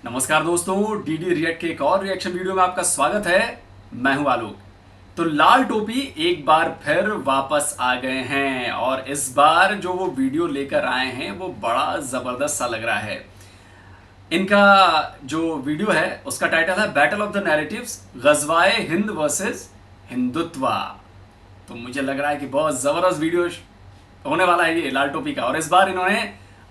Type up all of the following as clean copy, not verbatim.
नमस्कार दोस्तों, DD react के एक और रिएक्शन वीडियो में आपका स्वागत है। मैं हूं आलोक। तो लाल टोपी एक बार फिर वापस आ गए हैं और इस बार जो वो वीडियो लेकर आए हैं वो बड़ा जबरदस्त सा लग रहा है। इनका जो वीडियो है उसका टाइटल है battle of the narratives, Ghazwa-e Hind versus Hindutva. तो मुझे लग रहा है कि बहुत जबरदस्त वीडियो होने वाला है ये लाल टोपी का। और इस बार इन्होंने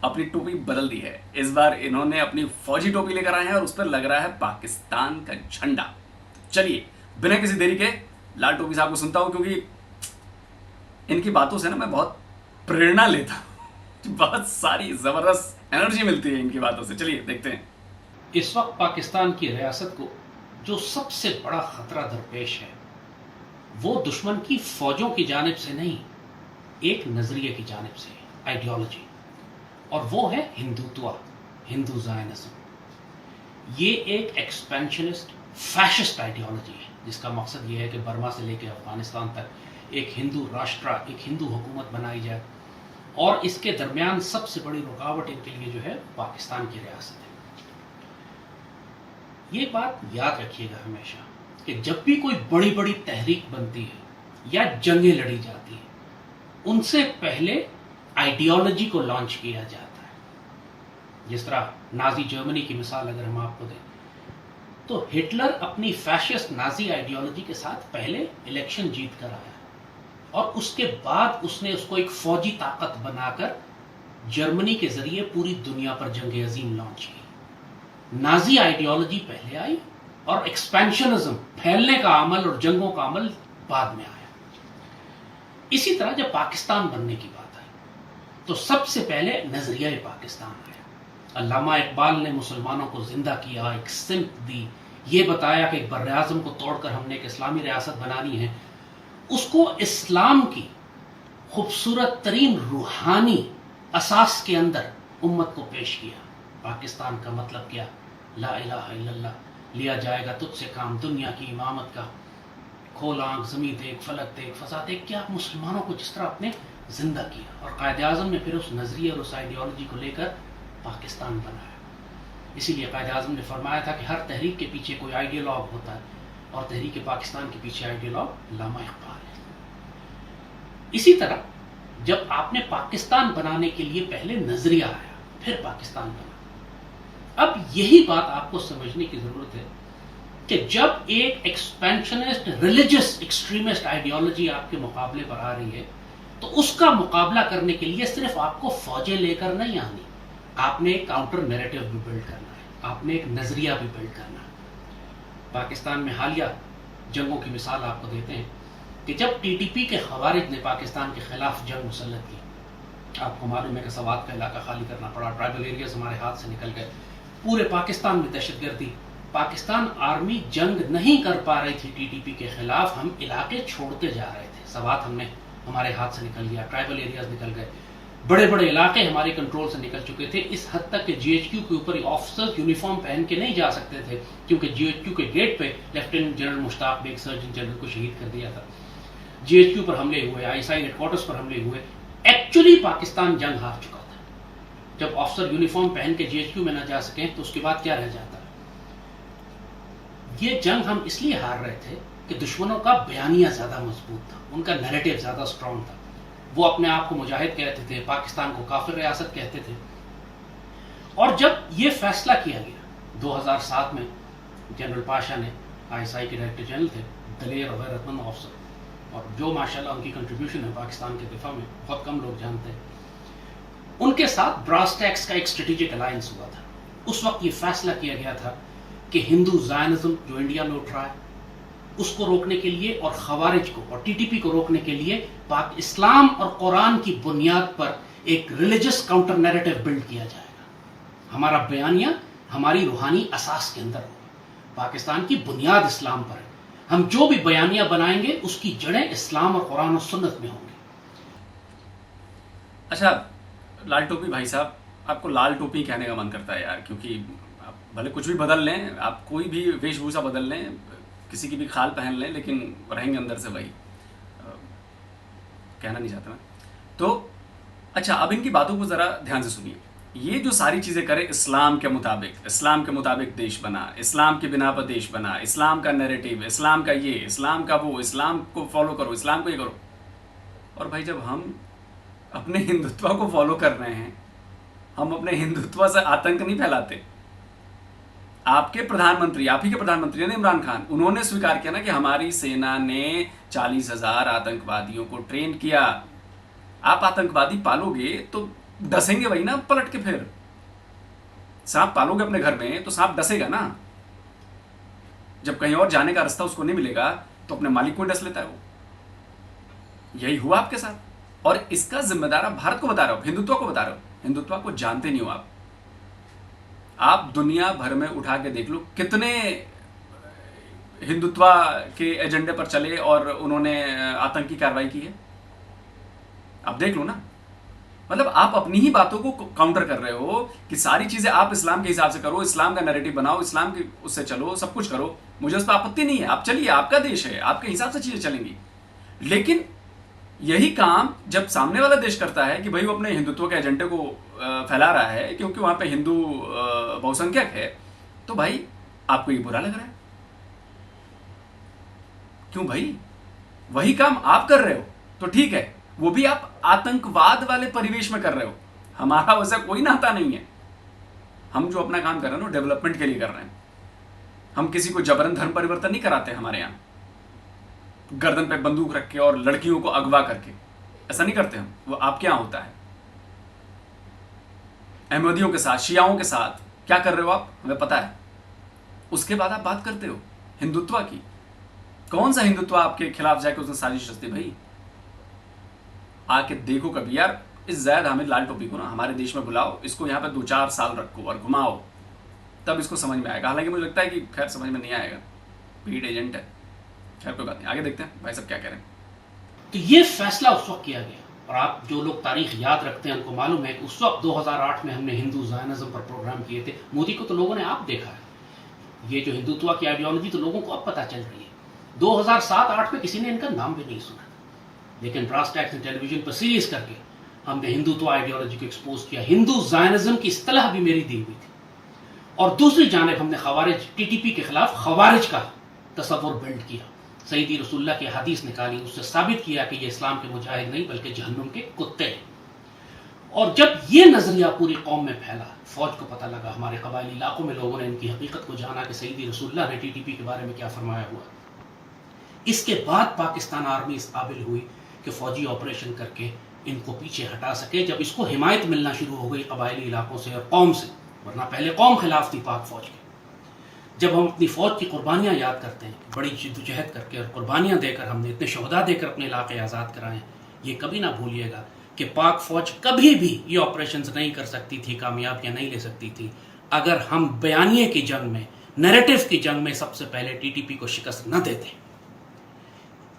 अपनी टोपी बदल दी है। इस बार इन्होंने अपनी फौजी टोपी लेकर आए हैं और उस पर लग रहा है पाकिस्तान का झंडा। चलिए बिना किसी देरी के लाल टोपी साहब को सुनता हूं, क्योंकि इनकी बातों से ना मैं बहुत प्रेरणा लेता हूं। बहुत सारी जबरदस्त एनर्जी मिलती है इनकी बातों से। चलिए देखते हैं। इस वक्त पाकिस्तान की रियासत को जो सबसे बड़ा खतरा दरपेश है वो दुश्मन की फौजों की जानिब से नहीं, एक नजरिए की जानिब से, आइडियोलॉजी, और वो है हिंदुत्व, हिंदू ज़ायनिज़्म। ये एक एक्सपेंशनिस्ट फैशिस्ट आइडियोलॉजी है जिसका मकसद ये है कि बर्मा से लेकर अफगानिस्तान तक एक हिंदू राष्ट्र, एक हिंदू हुकूमत बनाई जाए। और इसके दरमियान सबसे बड़ी रुकावट इनके लिए जो है पाकिस्तान की रियासत है। ये बात याद रखिएगा हमेशा कि जब भी कोई बड़ी बड़ी तहरीक बनती है या जंगें लड़ी जाती है, उनसे पहले आइडियोलॉजी को लॉन्च किया जाता है। जिस तरह नाजी जर्मनी की मिसाल अगर हम आपको दें, तो हिटलर अपनी फैशिस्ट नाजी आइडियोलॉजी के साथ पहले इलेक्शन जीत कर आया और उसके बाद उसने उसको एक फौजी ताकत बनाकर जर्मनी के जरिए पूरी दुनिया पर जंग अजीम लॉन्च की। नाजी आइडियोलॉजी पहले आई और एक्सपेंशनिज्म, फैलने का अमल और जंगों का अमल बाद में आया। इसी तरह जब पाकिस्तान बनने की बात आई तो सबसे पहले नजरिया पाकिस्तान आया। अल्लामा इकबाल ने मुसलमानों को जिंदा किया, एक सिमत दी, ये बताया कि बर्र आज़म को तोड़कर हमने एक इस्लामी रियासत बनानी है। उसको इस्लाम की खूबसूरत तरीन रूहानी असास के अंदर उम्मत को पेश किया। पाकिस्तान का मतलब क्या? ला इलाहा इल्लल्लाह, लिया जाएगा तुझसे काम दुनिया की इमामत का, खोल आंख ज़मी देख, फलक देख, फसा देख। क्या मुसलमानों को जिस तरह आपने जिंदा किया। और कायद आज़म ने फिर उस नजरिए और उस आइडियोलॉजी को लेकर पाकिस्तान बनाया। इसीलिए कायद आज़म ने फरमाया था कि हर तहरीक के पीछे कोई आइडियोलॉग होता है और तहरीक पाकिस्तान के पीछे आइडियोलॉग अल्लामा इकबाल है। इसी तरह जब आपने पाकिस्तान बनाने के लिए पहले नजरिया आया, फिर पाकिस्तान बना। अब यही बात आपको समझने की जरूरत है कि जब एक एक्सपेंशनिस्ट रिलीजियस एक्सट्रीमिस्ट आइडियोलॉजी आपके मुकाबले पर आ रही है तो उसका मुकाबला करने के लिए सिर्फ आपको फौजें लेकर नहीं आनी, आपने एक काउंटर नैरेटिव भी बिल्ड करना है, आपने एक नजरिया भी बिल्ड करना है। पाकिस्तान में हालिया जंगों की मिसाल आपको देते हैं कि जब टीटीपी के खवारिज ने पाकिस्तान के खिलाफ जंग मुसल्लत की, आपको मालूम है कि सवात का इलाका खाली करना पड़ा, ट्राइबल एरियाज हमारे हाथ से निकल गए, पूरे पाकिस्तान में दहशतगर्दी, पाकिस्तान आर्मी जंग नहीं कर पा रही थी टीटीपी के खिलाफ, हम इलाके छोड़ते जा रहे थे। सवात हमने हमारे हाथ से निकल गया, ट्राइबल एरियाज निकल गए, बड़े बड़े इलाके हमारे कंट्रोल से निकल चुके थे। इस हद तक के जीएचक्यू के ऊपर ऑफिसर्स यूनिफॉर्म पहन के नहीं जा सकते थे क्योंकि जीएचक्यू के गेट पे lieutenant general Mushtaq Baig surgeon general को शहीद कर दिया था। जीएचक्यू पर हमले हुए, आईएसआई हेडक्वार्टर्स पर हमले हुए। एक्चुअली पाकिस्तान जंग हार चुका था। जब ऑफिसर यूनिफॉर्म पहन के जीएचक्यू में ना जा सके तो उसके बाद क्या रह जाता है? ये जंग हम इसलिए हार रहे थे कि दुश्मनों का बयानिया ज्यादा मजबूत था, उनका नैरेटिव ज्यादा स्ट्रांग था। वो अपने आप को मुजाहिद कहते थे, पाकिस्तान को काफिर रियासत कहते थे। और जब ये फैसला किया गया 2007 में, जनरल पाशा ने, आईएसआई के डायरेक्टर जनरल थे, दलेर और गैरतमंद ऑफिसर, और जो माशाल्लाह उनकी कंट्रीब्यूशन है पाकिस्तान के दिफा में बहुत कम लोग जानते हैं, उनके साथ ब्रास टैक्स का एक स्ट्रेटेजिक अलायंस हुआ था। उस वक्त ये फैसला किया गया था कि हिंदू ज़ायनिज़्म जो इंडिया में उठ रहा है उसको रोकने के लिए और खवारिज को और टीटीपी को रोकने के लिए पाक इस्लाम और कुरान की बुनियाद पर एक रिलीजियस काउंटर नैरेटिव बिल्ड किया जाएगा। हमारा बयानिया हमारी रूहानी असास के अंदर होगा। पाकिस्तान की बुनियाद इस्लाम पर है। हम जो भी बयानिया बनाएंगे उसकी जड़ें इस्लाम और कुरान और सुन्नत में होंगी। अच्छा लाल टोपी भाई साहब, आपको लाल टोपी कहने का मन करता है यार, क्योंकि आप भले कुछ भी बदल लें, आप कोई भी वेशभूषा बदल लें, किसी की भी खाल पहन लें, लेकिन रहेंगे अंदर से वही। कहना नहीं चाहता मैं तो। अच्छा अब इनकी बातों को ज़रा ध्यान से सुनिए। ये जो सारी चीज़ें करे इस्लाम के मुताबिक देश बना, इस्लाम के बिना पर देश बना, इस्लाम का नैरेटिव, इस्लाम का ये, इस्लाम का वो, इस्लाम को फॉलो करो, इस्लाम को ये करो। और भाई जब हम अपने हिंदुत्व को फॉलो कर रहे हैं, हम अपने हिंदुत्व से आतंक नहीं फैलाते। आपके प्रधानमंत्री, आप ही के प्रधानमंत्री ने इमरान खान, उन्होंने स्वीकार किया ना कि हमारी सेना ने 40,000 आतंकवादियों को ट्रेन किया। आप आतंकवादी पालोगे तो डसेंगे वही ना पलट के। फिर सांप पालोगे अपने घर में तो सांप डसेगा ना। जब कहीं और जाने का रास्ता उसको नहीं मिलेगा तो अपने मालिक को डस लेता है वो। यही हुआ आपके साथ, और इसका जिम्मेदार आप भारत को बता रहे हो, हिंदुत्व को बता रहे हो। हिंदुत्व को जानते नहीं हो आप दुनिया भर में उठा के देख लो कितने हिंदुत्व के एजेंडे पर चले और उन्होंने आतंकी कार्रवाई की है। आप देख लो ना। मतलब आप अपनी ही बातों को काउंटर कर रहे हो कि सारी चीजें आप इस्लाम के हिसाब से करो, इस्लाम का नैरेटिव बनाओ, इस्लाम के उससे चलो, सब कुछ करो, मुझे उस पर आपत्ति नहीं है। आप चलिए, आपका देश है, आपके हिसाब से चीजें चलेंगी। लेकिन यही काम जब सामने वाला देश करता है कि भाई वो अपने हिंदुत्व के एजेंडे को फैला रहा है क्योंकि वहां पे हिंदू बहुसंख्यक है, तो भाई आपको ये बुरा लग रहा है। क्यों भाई? वही काम आप कर रहे हो तो ठीक है, वो भी आप आतंकवाद वाले परिवेश में कर रहे हो। हमारा वैसा कोई नाता नहीं है। हम जो अपना काम कर रहे हैं ना डेवलपमेंट के लिए कर रहे हैं। हम किसी को जबरन धर्म परिवर्तन नहीं कराते। हमारे यहां गर्दन पे बंदूक रख के और लड़कियों को अगवा करके ऐसा नहीं करते हम। वो आपके यहां होता है। अहमदियों के साथ, शियाओं के साथ क्या कर रहे हो आप, हमें पता है। उसके बाद आप बात करते हो हिंदुत्व की। कौन सा हिंदुत्व आपके खिलाफ जाके उसने साजिश रचती? भाई आके देखो कभी यार। इस जैद हामिद लाल टोपी को ना हमारे देश में बुलाओ, इसको यहाँ पे 2-4 साल रखो और घुमाओ, तब इसको समझ में आएगा। हालांकि मुझे लगता है कि खैर समझ में नहीं आएगा, पीड एजेंट है। खैर कोई बात नहीं, आगे देखते हैं भाई सब क्या कह रहे हैं। तो ये फैसला उस वक्त किया गया, और आप जो लोग तारीख याद रखते हैं उनको मालूम है कि उस वक्त 2008 में हमने हिंदू ज़ायनिज़्म पर प्रोग्राम किए थे। मोदी को तो लोगों ने आप देखा है। ये जो हिंदुत्व की आइडियोलॉजी तो लोगों को अब पता चल रही है। 2007-8 में किसी ने इनका नाम भी नहीं सुना, लेकिन ब्रास टैक्स ने टेलीविजन पर सीरीज करके हमने हिंदुत्व आइडियोलॉजी को एक्सपोज किया। हिंदू ज़ायनिज़्म की इस्तिलाह भी मेरी दी हुई थी। और दूसरी जानिब हमने खवारिज, टीटीपी के खिलाफ खवारिज का तस्वुर बिल्ड किया। सईदी रसूलुल्लाह की हदीस निकाली, उससे साबित किया कि ये इस्लाम के मुजाहिद नहीं बल्कि जहन्नुम के कुत्ते हैं। और जब ये नजरिया पूरी कौम में फैला, फौज को पता लगा, हमारे कबायली इलाकों में लोगों ने इनकी हकीकत को जाना कि सईदी रसूलुल्लाह ने टीटीपी के बारे में क्या फरमाया हुआ। इसके बाद पाकिस्तान आर्मी इस काबिल हुई कि फौजी ऑपरेशन करके इनको पीछे हटा सके। जब इसको हिमायत मिलना शुरू हो गई कबायली इलाकों से और कौम से, वरना पहले कौम खिलाफ थी पाक फौज के। जब हम अपनी फौज की कुर्बानियां याद करते हैं, बड़ी जिद्दोजहद करके और कुर्बानियां देकर हमने इतने शहदा देकर अपने इलाके आज़ाद कराए, ये कभी ना भूलिएगा कि पाक फौज कभी भी ये ऑपरेशन नहीं कर सकती थी, कामयाबियां नहीं ले सकती थी, अगर हम बयानिए की जंग में, नैरेटिव की जंग में सबसे पहले टीटीपी को शिकस्त न देते।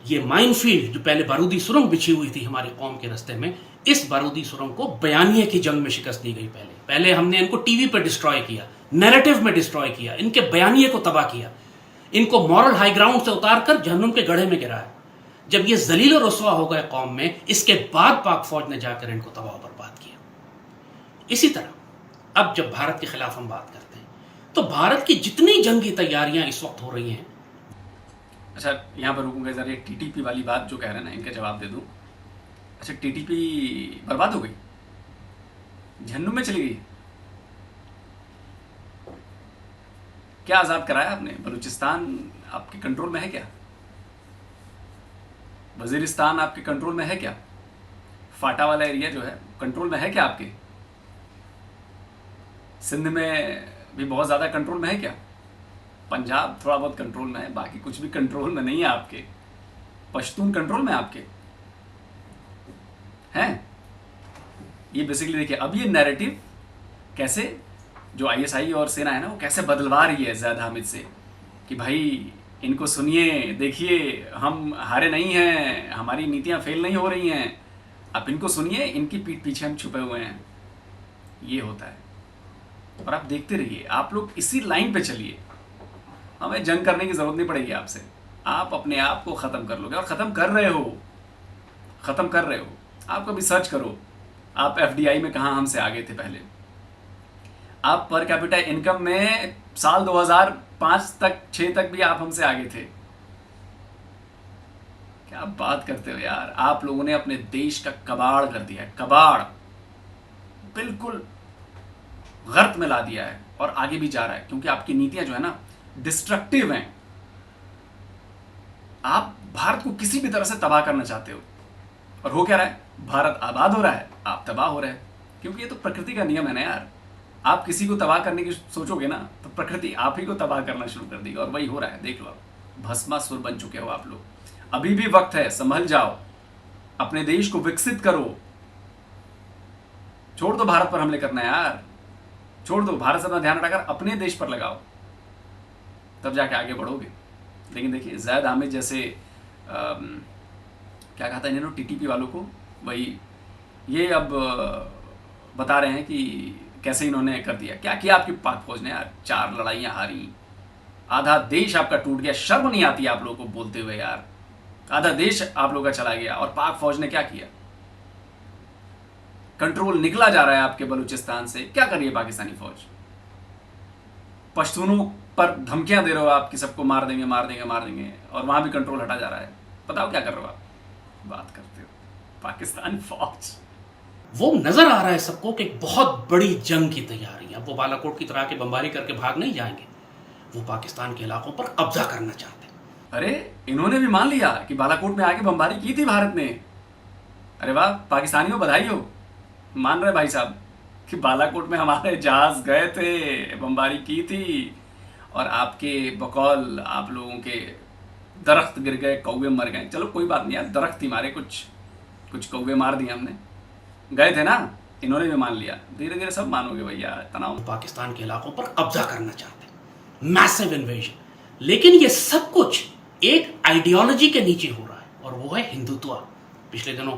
ये माइनफील्ड जो पहले बारूदी सुरंग बिछी हुई थी हमारी कौम के रास्ते में, इस बारूदी सुरंग को बयानिए की जंग में शिकस्त दी गई। पहले हमने इनको टीवी पर डिस्ट्रॉय किया, नैरेटिव में डिस्ट्रॉय किया, इनके बयानिए को तबाह किया, इनको मॉरल हाई ग्राउंड से उतारकर जहन्नुम के गड्ढे में गिराया। जब ये जलील और रुस्वा हो गए कौम में, इसके बाद पाक फौज ने जाकर इनको तबाह बर्बाद किया। इसी तरह अब जब भारत के खिलाफ हम बात करते हैं तो भारत की जितनी जंगी तैयारियां इस वक्त हो रही हैं। अच्छा, यहाँ पर रुकूंगा जरा। ये टीटीपी वाली बात जो कह रहे हैं ना, इनका जवाब दे दूं। अच्छा, टीटीपी बर्बाद हो गई, जहन्नुम में चली गई। क्या आजाद कराया आपने? बलूचिस्तान आपके कंट्रोल में है क्या? वजीरिस्तान आपके कंट्रोल में है क्या? फाटा वाला एरिया जो है कंट्रोल में है क्या आपके? सिंध में भी बहुत ज्यादा कंट्रोल में है क्या? पंजाब थोड़ा बहुत कंट्रोल में है, बाकी कुछ भी कंट्रोल में नहीं है आपके। पश्तून कंट्रोल में आपके हैं। ये बेसिकली देखिए, अब ये नैरेटिव कैसे जो आईएसआई और सेना है ना, वो कैसे बदलवा रही है ज़ैद हामिद से कि भाई इनको सुनिए, देखिए हम हारे नहीं हैं, हमारी नीतियां फेल नहीं हो रही हैं, आप इनको सुनिए, इनकी पीठ पीछे हम छुपे हुए हैं। ये होता है। और आप देखते रहिए, आप लोग इसी लाइन पे चलिए, हमें जंग करने की जरूरत नहीं पड़ेगी आपसे। आप अपने आप को ख़त्म कर लोगे और ख़त्म कर रहे हो। आप कभी सर्च करो, आप एफडीआई में कहाँ हमसे आगे थे पहले। आप पर कैपिटा इनकम में साल 2005 तक 6 तक भी आप हमसे आगे थे। क्या बात करते हो यार, आप लोगों ने अपने देश का कबाड़ कर दिया है, कबाड़ बिल्कुल गर्त में ला दिया है और आगे भी जा रहा है, क्योंकि आपकी नीतियां जो है ना डिस्ट्रक्टिव हैं। आप भारत को किसी भी तरह से तबाह करना चाहते हो, और हो क्या रहा है, भारत आबाद हो रहा है, आप तबाह हो रहे हैं, क्योंकि ये तो प्रकृति का नियम है ना यार। आप किसी को तबाह करने की सोचोगे ना तो प्रकृति आप ही को तबाह करना शुरू कर देगी, और वही हो रहा है। देख लो आप, भस्मासुर बन चुके हो आप लोग। अभी भी वक्त है, संभल जाओ, अपने देश को विकसित करो। छोड़ दो भारत पर हमले करना यार, छोड़ दो, भारत से अपना ध्यान हटाकर अपने देश पर लगाओ, तब जाके आगे बढ़ोगे। लेकिन देखिए ज़ैद आमिर जैसे क्या कहा था इन्होंने टीटीपी वालों को, वही ये अब बता रहे हैं कि कैसे इन्होंने कर दिया। क्या किया आपकी पाक फौज ने यार, 4 लड़ाइयां हारी, आधा देश आपका टूट गया। शर्म नहीं आती आप लोगों को बोलते हुए यार, आधा देश आप लोगों का चला गया। और पाक फौज ने क्या किया, कंट्रोल निकला जा रहा है आपके बलूचिस्तान से। क्या करिए पाकिस्तानी फौज, पश्तूनों पर धमकियां दे रहे हो आप कि सबको मार देंगे मार देंगे मार देंगे, और वहां भी कंट्रोल हटा जा रहा है। बताओ क्या कर रहे हो आप, बात करते हो पाकिस्तानी फौज। वो नजर आ रहा है सबको कि एक बहुत बड़ी जंग की तैयारी है। अब वो बालाकोट की तरह के बमबारी करके भाग नहीं जाएंगे, वो पाकिस्तान के इलाकों पर कब्जा करना चाहते हैं। अरे इन्होंने भी मान लिया कि बालाकोट में आके बमबारी की थी भारत ने। अरे वाह, पाकिस्तानियों बधाई हो, मान रहे भाई साहब कि बालाकोट में हमारे जहाज गए थे, बमबारी की थी, और आपके बकौल आप लोगों के दरख्त गिर गए, कौवे मर गए। चलो कोई बात नहीं यार, दरख्त ही मारे, कुछ कौवे मार दिए हमने, गए थे ना। इन्होंने भी मान लिया, धीरे धीरे सब मानोगे भैया, तनाव। पाकिस्तान के इलाकों पर कब्जा करना चाहते हैं, मैसिव इन्वेजन। लेकिन ये सब कुछ एक आइडियोलॉजी के नीचे हो रहा है, और वो है हिंदुत्व। पिछले दिनों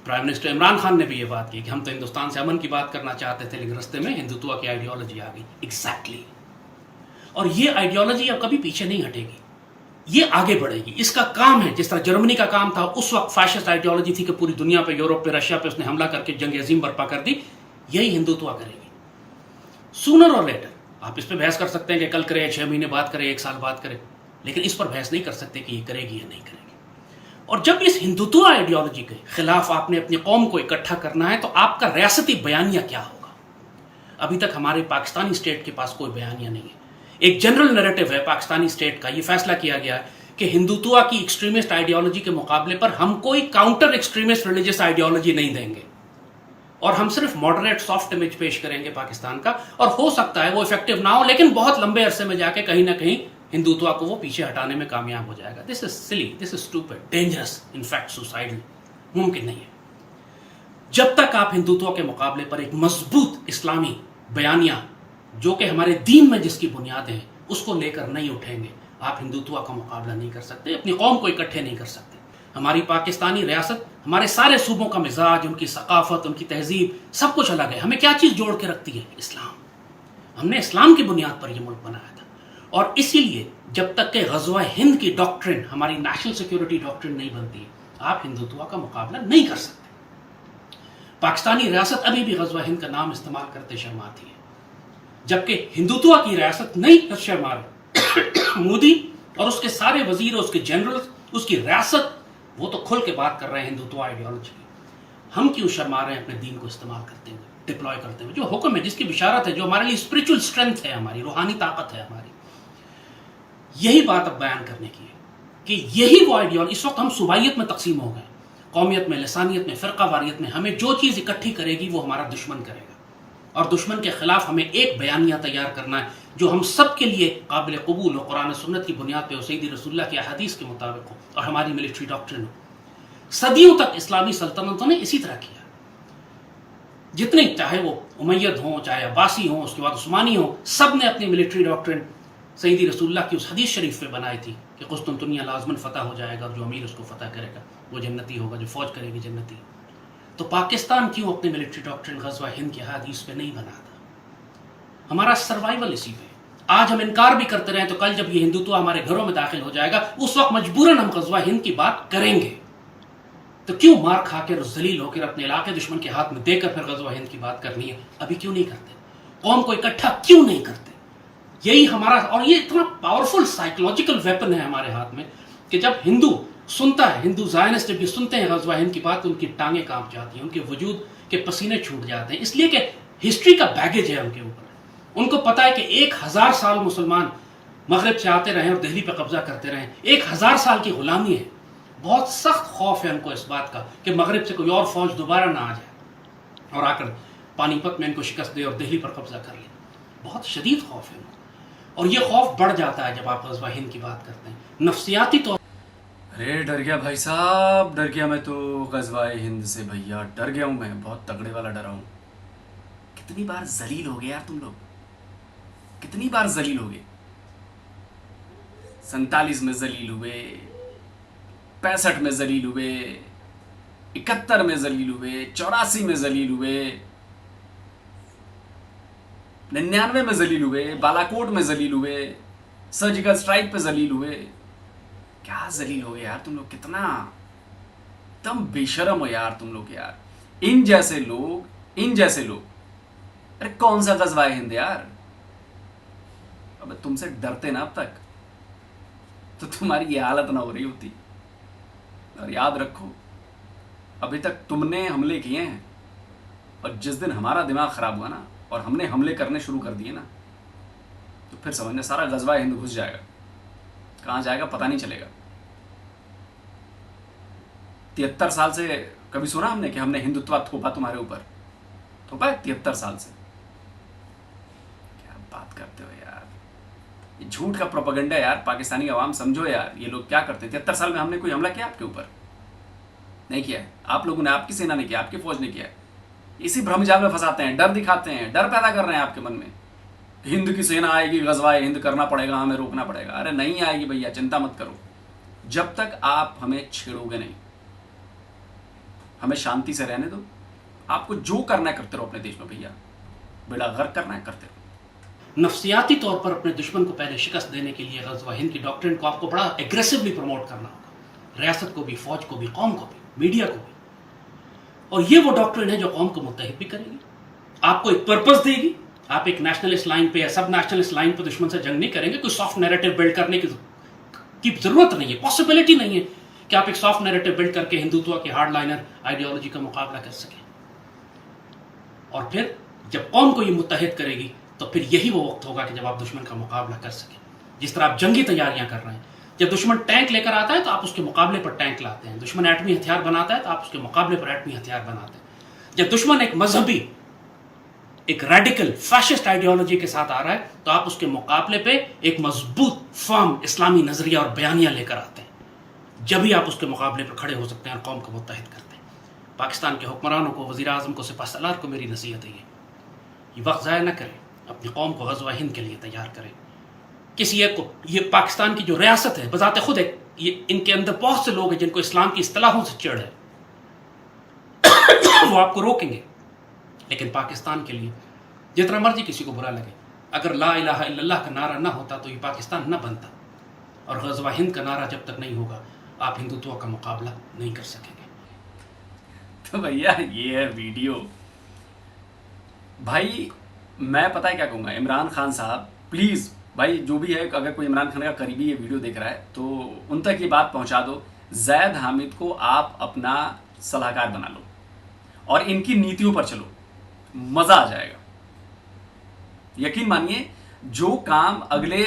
प्राइम मिनिस्टर इमरान खान ने भी ये बात की कि हम तो हिंदुस्तान से अमन की बात करना चाहते थे, लेकिन रास्ते में हिंदुत्व की आइडियोलॉजी आ गई। एग्जैक्टली। और ये आइडियोलॉजी अब कभी पीछे नहीं हटेगी, ये आगे बढ़ेगी। इसका काम है, जिस तरह जर्मनी का काम था उस वक्त फैशिस्ट आइडियोलॉजी थी कि पूरी दुनिया पे, यूरोप पे, रशिया पे उसने हमला करके जंग अजीम बर्पा कर दी, यही हिंदुत्व करेगी सूनर और लेटर। आप इस पर बहस कर सकते हैं कि कल करे, 6 महीने बाद करे, 1 साल बाद करे, लेकिन इस पर बहस नहीं कर सकते कि ये करेगी या नहीं करेगी। और जब इस हिंदुत्व आइडियोलॉजी के खिलाफ आपने अपनी कौम को इकट्ठा करना है, तो आपका रियासती बयानिया क्या होगा? अभी तक हमारे पाकिस्तानी स्टेट के पास कोई बयानिया नहीं है। एक जनरल नैरेटिव है पाकिस्तानी स्टेट का, ये फैसला किया गया है कि हिंदुत्व की एक्सट्रीमिस्ट आइडियोलॉजी के मुकाबले पर हम कोई काउंटर एक्सट्रीमिस्ट रिलीजियस आइडियोलॉजी नहीं देंगे, और हम सिर्फ मॉडरेट सॉफ्ट इमेज पेश करेंगे पाकिस्तान का। और हो सकता है वो इफेक्टिव ना हो, लेकिन बहुत लंबे अरसे में जाके कहीं ना कहीं हिंदुत्व को वो पीछे हटाने में कामयाब हो जाएगा। This is silly, this is stupid, dangerous, in fact suicidal, मुमकिन नहीं है। जब तक आप हिंदुत्व के मुकाबले पर एक मजबूत इस्लामी बयानिया, जो कि हमारे दीन में जिसकी बुनियादें हैं, उसको लेकर नहीं उठेंगे, आप हिंदुत्व का मुकाबला नहीं कर सकते, अपनी कौम को इकट्ठे नहीं कर सकते। हमारी पाकिस्तानी रियासत, हमारे सारे सूबों का मिजाज, उनकी सकाफत, उनकी तहजीब, सब कुछ अलग है। हमें क्या चीज़ जोड़ के रखती है? इस्लाम। हमने इस्लाम की बुनियाद पर यह मुल्क बनाया था, और इसीलिए जब तक के गज़वा हिंद की डॉक्ट्रिन हमारी नेशनल सिक्योरिटी डॉक्ट्रिन नहीं बनती है, आप हिंदुत्व का मुकाबला नहीं कर सकते। पाकिस्तानी रियासत अभी भी गज़वा हिंद का नाम इस्तेमाल करते शर्माती है, जबकि हिंदुत्व की रियासत नहीं शर्मा रहे। मोदी और उसके सारे वजीर, उसके जनरल, उसकी रियासत, वो तो खुल के बात कर रहे हैं हिंदुत्व आइडियोलॉजी की। हम क्यों शर्मा रहे हैं अपने दीन को इस्तेमाल करते हुए, डिप्लॉय करते हुए? जो हुक्म है, जिसकी बिशारत है, जो हमारे लिए स्पिरिचुअल स्ट्रेंथ है, हमारी रूहानी ताकत है हमारी, यही बात अब बयान करने की है कि यही वो आइडियोलॉजी। इस वक्त हम सुबाइयत में तकसीम हो गए, कौमियत में, लसानियत में, फ़िरक़ावारियत में। हमें जो चीज़ इकट्ठी करेगी वो हमारा दुश्मन करेगा, और दुश्मन के खिलाफ हमें एक बयानिया तैयार करना है जो हम सब के लिए काबिल कबूल हो, कुरान सुन्नत की बुनियाद पे हो, सैयदी रसूलुल्लाह की हदीस के मुताबिक हो, और हमारी मिलिट्री डॉक्ट्रिन हो। सदियों तक इस्लामी सल्तनतों ने इसी तरह किया। जितने, चाहे वो उमैयद हों, चाहे अब्बासी हों, उसके बाद उस्मानी हों, सब ने अपनी मिलिट्री डॉक्ट्रिन सैयदी रसूलुल्लाह की उस हदीस शरीफ पे बनाई थी कि कुस्तुनतुनिया लाजमन फतह हो जाएगा, और जो अमीर उसको फतह करेगा वो जन्नती होगा, जो फौज करेगी जन्नती। तो पाकिस्तान क्यों अपनी मिलिट्री डॉक्ट्रिन गज़वा हिंद की हदीस पे नहीं बनाता? हमारा सर्वाइवल इसी पे। आज हम इनकार भी करते रहे तो कल जब ये हिंदुत्व हमारे घरों में दाखिल हो जाएगा, उस वक्त मजबूरन हम गज़वा हिंद की बात करेंगे। तो क्यों मार खाकर, जलील होकर, अपने इलाके दुश्मन के हाथ में देकर फिर गज़वा हिंद की बात करनी है? अभी क्यों नहीं करते? कौम को इकट्ठा क्यों नहीं करते? यही हमारा, और ये इतना पावरफुल साइकोलॉजिकल वेपन है हमारे हाथ में कि जब हिंदू सुनता है, हिंदू ज़ायनिस्ट जब ये सुनते हैं ग़ज़वा हिंद की बात, उनकी टांगें कांप जाती हैं, उनके वजूद के पसीने छूट जाते हैं, इसलिए कि हिस्ट्री का बैगेज है उनके ऊपर। उनको पता है कि 1000 साल मुसलमान मगरब से आते रहे और दिल्ली पर कब्जा करते रहे, 1000 साल की गुलामी है। बहुत सख्त खौफ है उनको इस बात का कि मगरब से कोई और फौज दोबारा ना आ जाए और आकर पानीपत में इनको शिकस्त दे और दिल्ली पर कब्जा कर ले। बहुत शदीद खौफ है उनको, और ये खौफ बढ़ जाता है जब आप ग़ज़वा हिंद की बात करते हैं नफ्सियाती तौर। अरे डर गया भाई साहब, डर गया मैं तो ग़ज़वा हिंद से भैया, डर गया हूँ मैं, बहुत तगड़े वाला डरा हूँ। कितनी बार जलील हो गए यार तुम लोग, कितनी बार जलील हो गए। 47 में जलील हुए, 65 में जलील हुए, 71 में जलील हुए, 84 में जलील हुए, 99 में जलील हुए, बालाकोट में जलील हुए, सर्जिकल स्ट्राइक पे जलील हुए। क्या जलील हो गए यार तुम लोग, कितना एकदम बेशरम हो यार तुम लोग यार। इन जैसे लोग, अरे कौन सा ग़ज़वा हिंद यार। अब तुमसे डरते ना अब तक तो तुम्हारी ये हालत ना हो रही होती। और याद रखो, अभी तक तुमने हमले किए हैं, और जिस दिन हमारा दिमाग खराब हुआ ना और हमने हमले करने शुरू कर दिए ना, तो फिर समझने सारा ग़ज़वा हिंद घुस जाएगा। कहाँ जाएगा पता नहीं चलेगा। 73 साल से कभी सुना हमने कि हमने हिंदुत्व थोपा तुम्हारे ऊपर? थोपा है 73 साल से? क्या बात करते हो यार, ये झूठ का प्रोपेगेंडा यार। पाकिस्तानी अवाम समझो यार, ये लोग क्या करते हैं। 73 साल में हमने कोई हमला किया आपके ऊपर? नहीं किया है। आप लोगों ने, आपकी सेना ने किया, आपकी फौज ने किया है। इसी भ्रमजाल में फंसाते हैं, डर दिखाते हैं, डर पैदा कर रहे हैं आपके मन में। हिंद की सेना आएगी, ग़ज़वा हिंद करना पड़ेगा, हमें रोकना पड़ेगा। अरे नहीं आएगी भैया, चिंता मत करो। जब तक आप हमें छेड़ोगे नहीं, हमें शांति से रहने दो। आपको जो करना है करते रहो अपने देश में भैया, बेड़ा गर्क करना है करते रहो। नफ्सियाती तौर पर अपने दुश्मन को पहले शिकस्त देने के लिए ग़ज़वा हिंद की डॉक्ट्रिन को आपको बड़ा एग्रेसिवली प्रमोट करना होगा, रियासत को भी, फौज को भी, कौम को भी, मीडिया को भी। और ये वो डॉक्ट्रिन है जो कौम को मुत्तहिद भी करेगी, आपको एक पर्पस देगी। आप एक नेशनलिस्ट लाइन पे या सब नेशनलिस्ट लाइन पे दुश्मन से जंग नहीं करेंगे। कोई सॉफ्ट नैरेटिव बिल्ड करने की जरूरत नहीं है, पॉसिबिलिटी नहीं है कि आप एक सॉफ्ट नैरेटिव बिल्ड करके हिंदुत्व की हार्ड लाइनर आइडियोलॉजी का मुकाबला कर सकें। और फिर जब कौम को ये मुत्तहिद करेगी तो फिर यही वो वक्त होगा कि जब आप दुश्मन का मुकाबला कर सकें। जिस तरह आप जंगी तैयारियां कर रहे हैं, जब दुश्मन टैंक लेकर आता है तो आप उसके मुकाबले पर टैंक लाते हैं। दुश्मन एटमी हथियार बनाता है तो आप उसके मुकाबले पर एटमी हथियार बनाते हैं। जब दुश्मन एक मजहबी, एक रेडिकल फैशिस्ट आइडियोलॉजी के साथ आ रहा है तो आप उसके मुकाबले पे एक मजबूत फर्म इस्लामी नजरिया और बयानिया लेकर आते हैं। जब भी आप उसके मुकाबले पर खड़े हो सकते हैं और कौम को मुत्तहिद करते हैं। पाकिस्तान के हुक्मरानों को, वज़ीर आज़म को, सिपह सलार को मेरी नसीहत है ये वक्त ज़ाया न करें, अपनी कौम को ग़ज़वा हिंद के लिए तैयार करें। किसी एक को, ये पाकिस्तान की जो रियासत है बज़ाते खुद एक, ये इनके अंदर बहुत से लोग हैं जिनको इस्लाम की इस्तिलाहों से चिढ़ है वो आपको रोकेंगे। लेकिन पाकिस्तान के लिए जितना मर्जी किसी को बुरा लगे, अगर ला इलाहा इल्लल्लाह का नारा ना होता तो ये पाकिस्तान ना बनता। और ग़ज़वा हिंद का नारा जब तक नहीं होगा आप हिंदुत्व का मुकाबला नहीं कर सकेंगे। तो भैया ये है वीडियो। भाई मैं पता है क्या कहूँगा, इमरान खान साहब प्लीज़ भाई, जो भी है, अगर कोई इमरान खान का करीबी ये वीडियो देख रहा है तो उन तक ये बात पहुँचा दो। ज़ैद हामिद को आप अपना सलाहकार बना लो और इनकी नीतियों पर चलो, मज़ा आ जाएगा। यकीन मानिए, जो काम अगले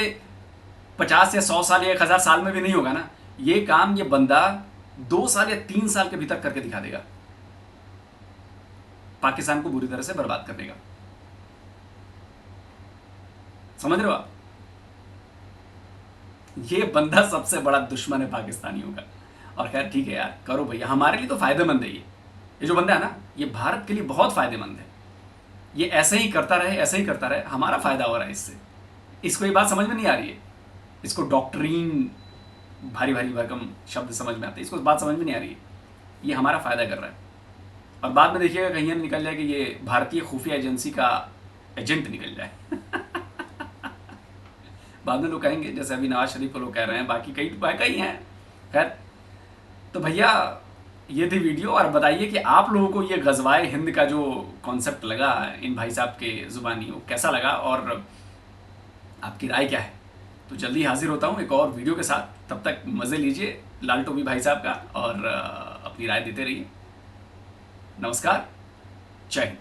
50 या 100 साल या 1000 साल में भी नहीं होगा ना, ये काम ये बंदा 2 साल या 3 साल के भीतर करके दिखा देगा, पाकिस्तान को बुरी तरह से बर्बाद करने का। समझ रहे हो आप? ये बंदा सबसे बड़ा दुश्मन है पाकिस्तानियों का। और खैर ठीक है यार, करो भैया, हमारे लिए तो फायदेमंद है ये जो बंदा है ना, ये भारत के लिए बहुत फायदेमंद है। ये ऐसे ही करता रहे, ऐसे ही करता रहे, हमारा फायदा हो रहा है इससे। इसको ये बात समझ में नहीं आ रही है, इसको डॉक्ट्रीन भारी भारी भरकम शब्द समझ में आते हैं, इसको बात समझ में नहीं आ रही है। ये हमारा फायदा कर रहा है। और बाद में देखिएगा कहीं ना निकल जाए कि ये भारतीय खुफिया एजेंसी का एजेंट निकल जाए बाद में लोग कहेंगे, जैसे अभी नवाज शरीफ को लोग कह रहे हैं, बाकी कई हैं। खैर तो भैया ये थी वीडियो, और बताइए कि आप लोगों को ये गजवाए हिंद का जो कॉन्सेप्ट लगा इन भाई साहब के जुबानी, वो कैसा लगा और आपकी राय क्या है। तो जल्दी हाजिर होता हूँ एक और वीडियो के साथ, तब तक मज़े लीजिए लाल टोपी भाई साहब का और अपनी राय देते रहिए। नमस्कार, जय हिंद।